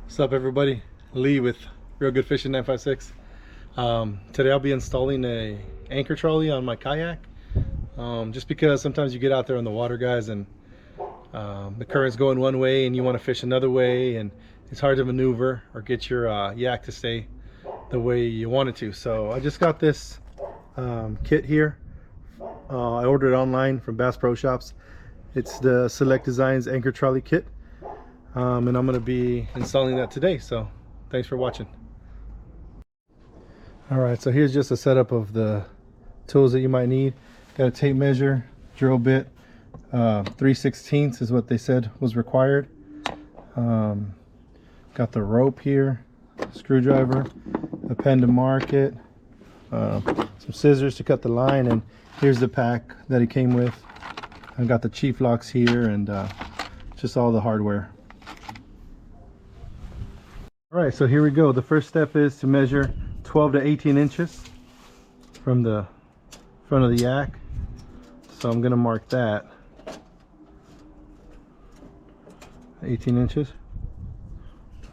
What's up, everybody? Lee with Real Good Fishing 956. Today I'll be installing a anchor trolley on my kayak. Just because sometimes you get out there on the water, guys, and the current's going one way and you want to fish another way, and it's hard to maneuver or get your yak to stay the way you want it to. So I just got this kit here. I ordered it online from Bass Pro Shops. It's the Select Designs Anchor Trolley kit. And I'm going to be installing that today, so thanks for watching. Alright, so here's just a setup of the tools that you might need. Got a tape measure, drill bit, 3/16 is what they said was required. Got the rope here, screwdriver, a pen to mark it, some scissors to cut the line, and here's the pack that it came with. I've got the chief locks here and just all the hardware. Alright, so here we go. The first step is to measure 12 to 18 inches from the front of the yak. So I'm going to mark that. 18 inches.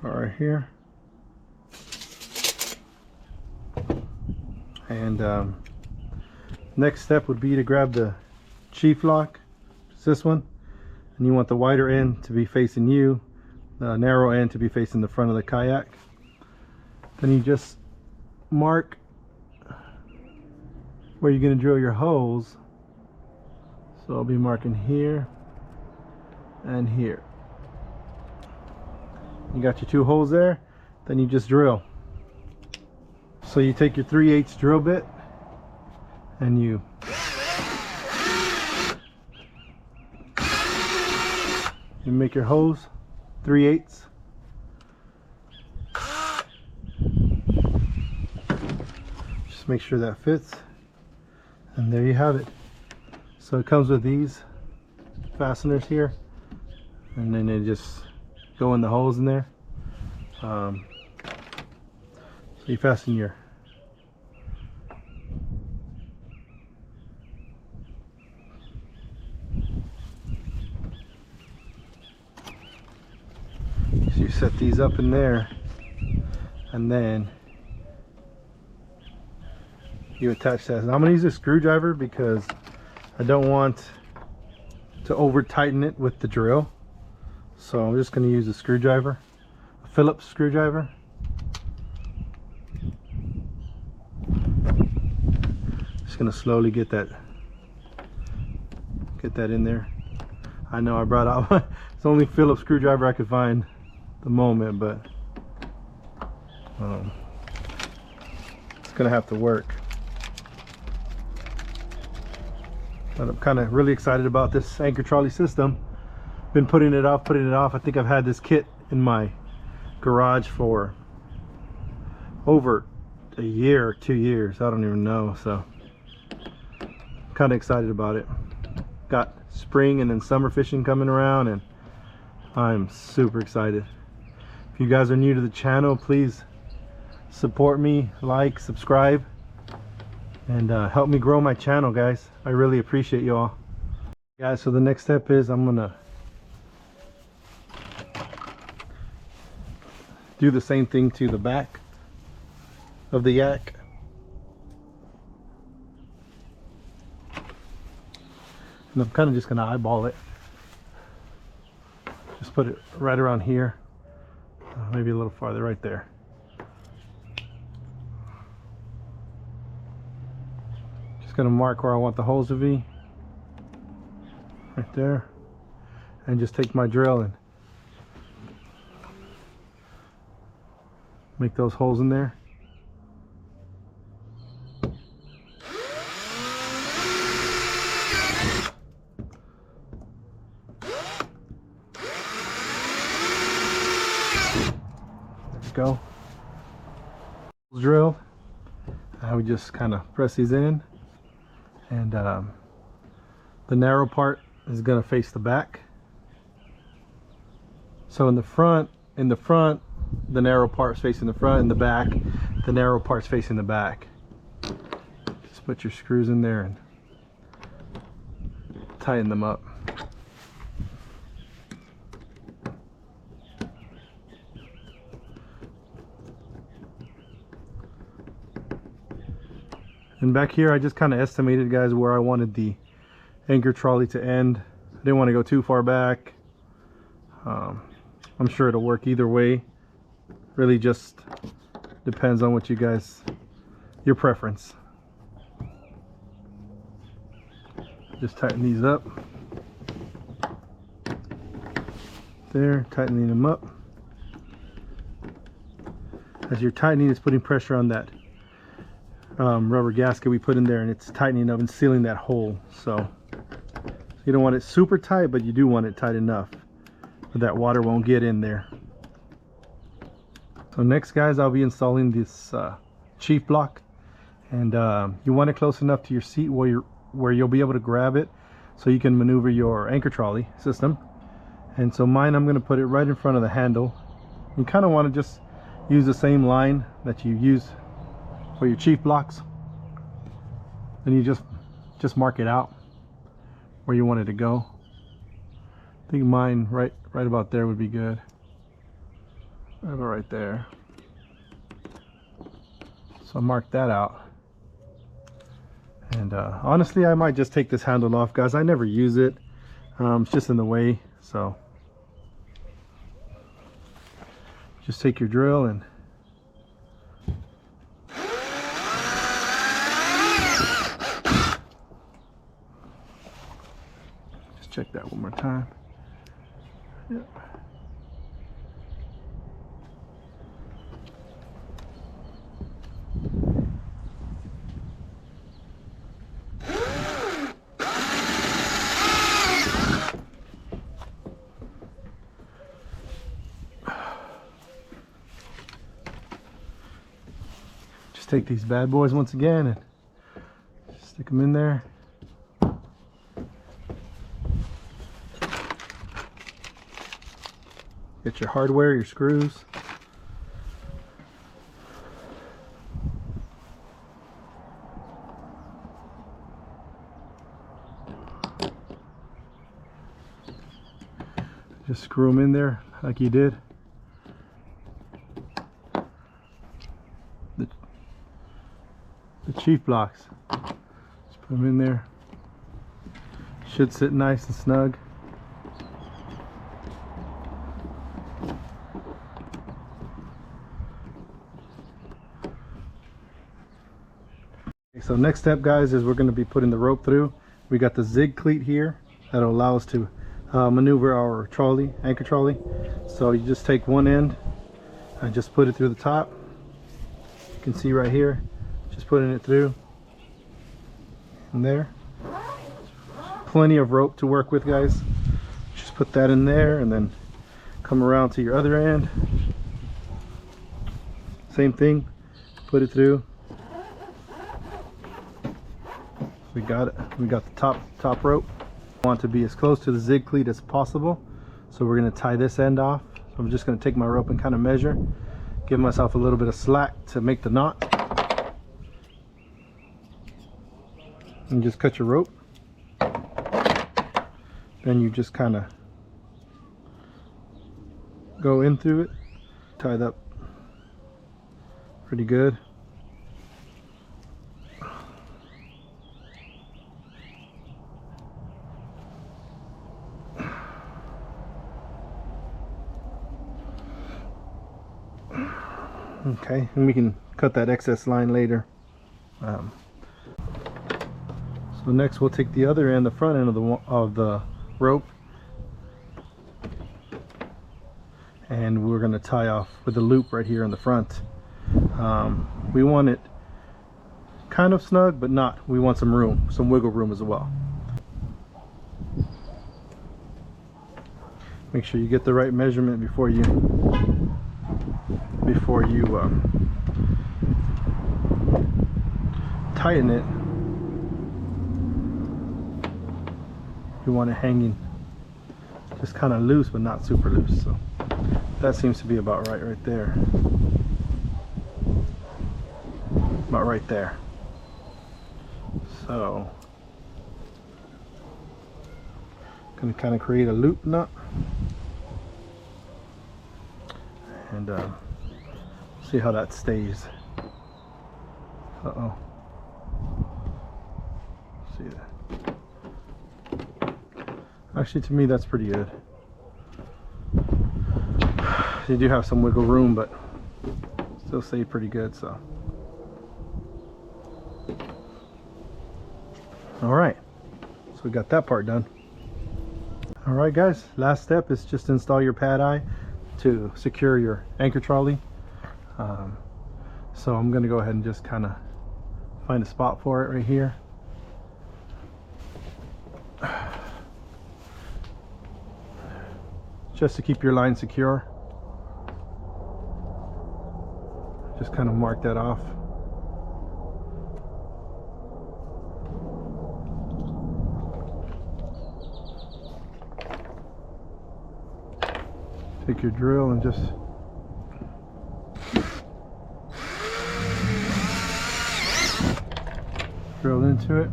Right here. And next step would be to grab the chief lock. It's this one. And you want the wider end to be facing you, the narrow end to be facing the front of the kayak. Then you just mark where you're going to drill your holes. So I'll be marking here and here. You got your two holes there, then you just drill. So you take your 3/8 drill bit and you make your holes 3/8. Just make sure that fits, and there you have it. So it comes with these fasteners here, and then they just go in the holes in there. So you fasten your you set these up in there, and then you attach that. Now I'm going to use a screwdriver because I don't want to over tighten it with the drill, so I'm just going to use a screwdriver, a Phillips screwdriver. Just going to slowly get that in there. I know I brought out it's the only Phillips screwdriver I could find the moment, but it's gonna have to work. But I'm kind of really excited about this anchor trolley system. Been putting it off. I think I've had this kit in my garage for over a year or 2 years. I don't even know, so I'm kind of excited about it. Got spring and then summer fishing coming around, and I'm super excited. If you guys are new to the channel, please support me, like, subscribe, and help me grow my channel, guys. I really appreciate you all. Guys, so the next step is I'm gonna do the same thing to the back of the yak. And I'm kind of just gonna eyeball it. Just put it right around here. Maybe a little farther, right there. Just gonna mark where I want the holes to be, right there, and just take my drill and make those holes in there. Go. Drill. We just kind of press these in, and the narrow part is going to face the back. So in the front, the narrow part is facing the front, and the back, the narrow part's facing the back. Just put your screws in there and tighten them up. And back here I just kind of estimated, guys, where I wanted the anchor trolley to end. I didn't want to go too far back. I'm sure it'll work either way. Really just depends on what you guys, your preference. Just tighten these up. There, tightening them up. As you're tightening, it's putting pressure on that rubber gasket we put in there, and it's tightening up and sealing that hole. So you don't want it super tight, but you do want it tight enough so that water won't get in there. So next, guys, I'll be installing this chief block, and you want it close enough to your seat where you'll be able to grab it so you can maneuver your anchor trolley system. And so mine, I'm going to put it right in front of the handle. You kind of want to just use the same line that you use for your chief blocks. Then you just mark it out where you want it to go. I think mine right about there would be good. Right about right there. So mark that out. And honestly, I might just take this handle off, guys. I never use it. It's just in the way. So just take your drill and just check that one more time. Yep. Just take these bad boys once again and stick them in there. Get your hardware, your screws. Just screw them in there like you did. The chief blocks. Just put them in there. Should sit nice and snug. So next step, guys, is we're going to be putting the rope through. We got the zig cleat here that'll allow us to maneuver our trolley, anchor trolley. So you just take one end and just put it through the top. You can see right here, just putting it through. And there, plenty of rope to work with, guys. Just put that in there and then come around to your other end. Same thing, put it through. We got it. We got the top rope. Want to be as close to the zig cleat as possible, so we're going to tie this end off. So I'm just going to take my rope and kind of measure, give myself a little bit of slack to make the knot, and just cut your rope. Then you just kind of go in through it, tied up pretty good. Okay, and we can cut that excess line later. So next we'll take the other end, the front end of the rope, and we're going to tie off with a loop right here in the front. We want it kind of snug, but not. We want some room, some wiggle room as well. Make sure you get the right measurement before you tighten it. You want it hanging just kind of loose, but not super loose. So that seems to be about right there. About right there. So gonna kind of create a loop knot and see how that stays. Uh-oh. Actually, to me, that's pretty good. You do have some wiggle room, but still stay pretty good. So, all right. So we got that part done. All right, guys. Last step is just install your pad eye to secure your anchor trolley. So I'm gonna go ahead and just kind of find a spot for it right here. Just to keep your line secure. Just kind of mark that off. Take your drill and just drill into it.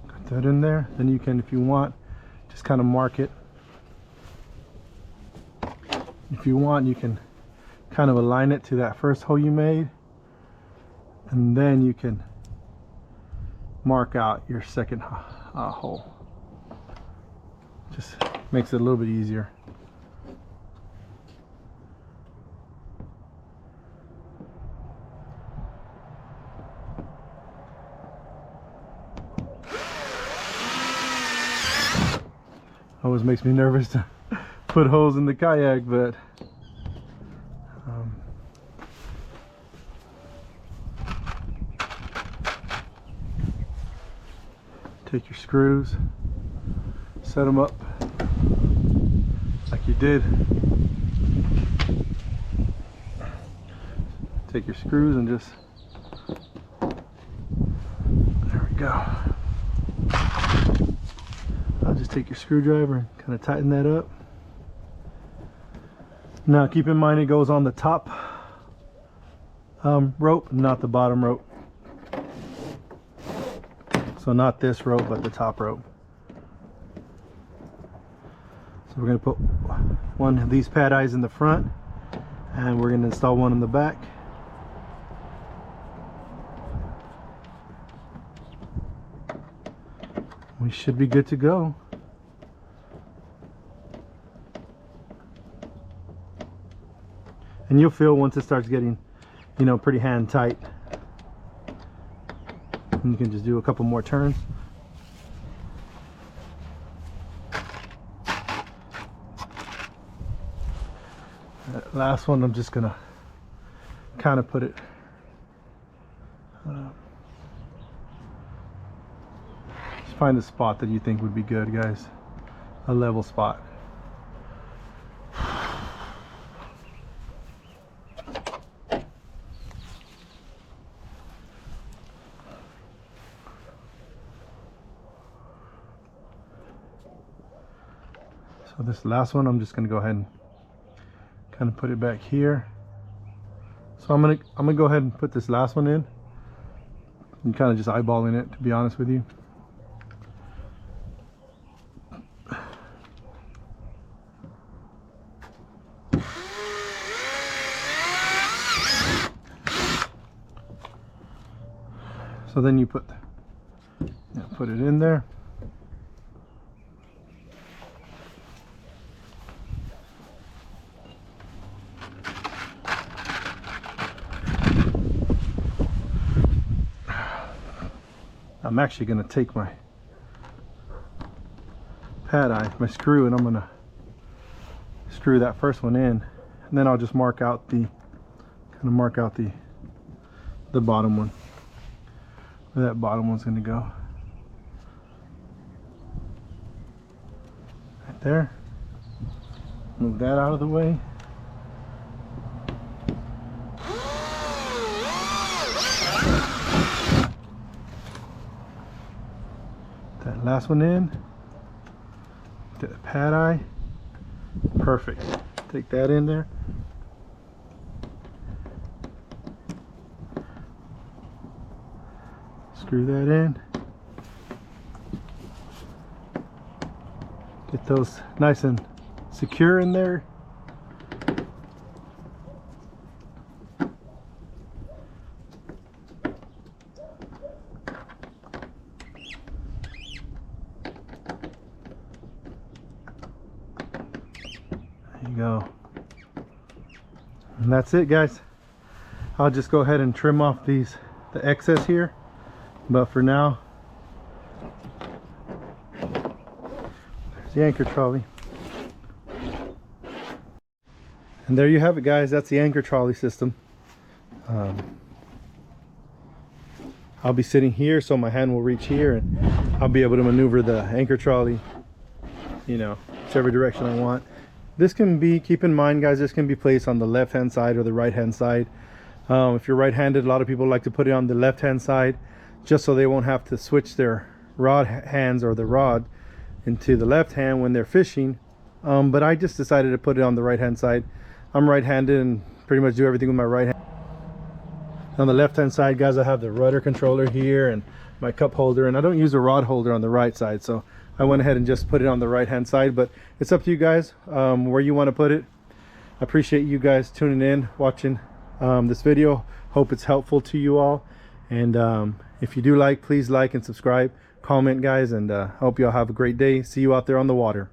Got that in there. Then you can, if you want, just kind of mark it. If you want, you can kind of align it to that first hole you made, and then you can mark out your second hole. Just makes it a little bit easier. Always makes me nervous to put holes in the kayak, but take your screws, set them up like you did. Take your screws and just, there we go. I'll just take your screwdriver and kind of tighten that up. Now keep in mind it goes on the top rope, not the bottom rope. So not this rope, but the top rope. So we're going to put one of these pad eyes in the front, and we're going to install one in the back. We should be good to go. And you'll feel once it starts getting, you know, pretty hand tight. And you can just do a couple more turns. That last one, I'm just gonna kind of put it just find a spot that you think would be good, guys. A level spot. So this last one, I'm just gonna go ahead and kind of put it back here. So I'm gonna go ahead and put this last one in. I'm kind of just eyeballing it, to be honest with you. So then you put it in there. I'm actually going to take my pad eye, my screw, and I'm going to screw that first one in, and then I'll just mark out the the bottom one, where that bottom one's going to go. Right there. Move that out of the way. That last one in. The pad eye. Perfect. Take that in there. Screw that in. Get those nice and secure in there. There you go. And that's it, guys. I'll just go ahead and trim off the excess here, but for now, there's the anchor trolley. And there you have it, guys. That's the anchor trolley system. I'll be sitting here, so my hand will reach here, and I'll be able to maneuver the anchor trolley, you know, whichever direction I want. This can be, keep in mind, guys, this can be placed on the left hand side or the right hand side. If you're right-handed, a lot of people like to put it on the left hand side just so they won't have to switch their rod hands or the rod into the left hand when they're fishing. But I just decided to put it on the right hand side. I'm right-handed and pretty much do everything with my right hand. On the left hand side, guys, I have the rudder controller here and my cup holder, and I don't use a rod holder on the right side, so I went ahead and just put it on the right hand side. But it's up to you guys where you want to put it. I appreciate you guys tuning in, watching this video. Hope it's helpful to you all, and if you do like, please like and subscribe, comment, guys, and hope you all have a great day. See you out there on the water.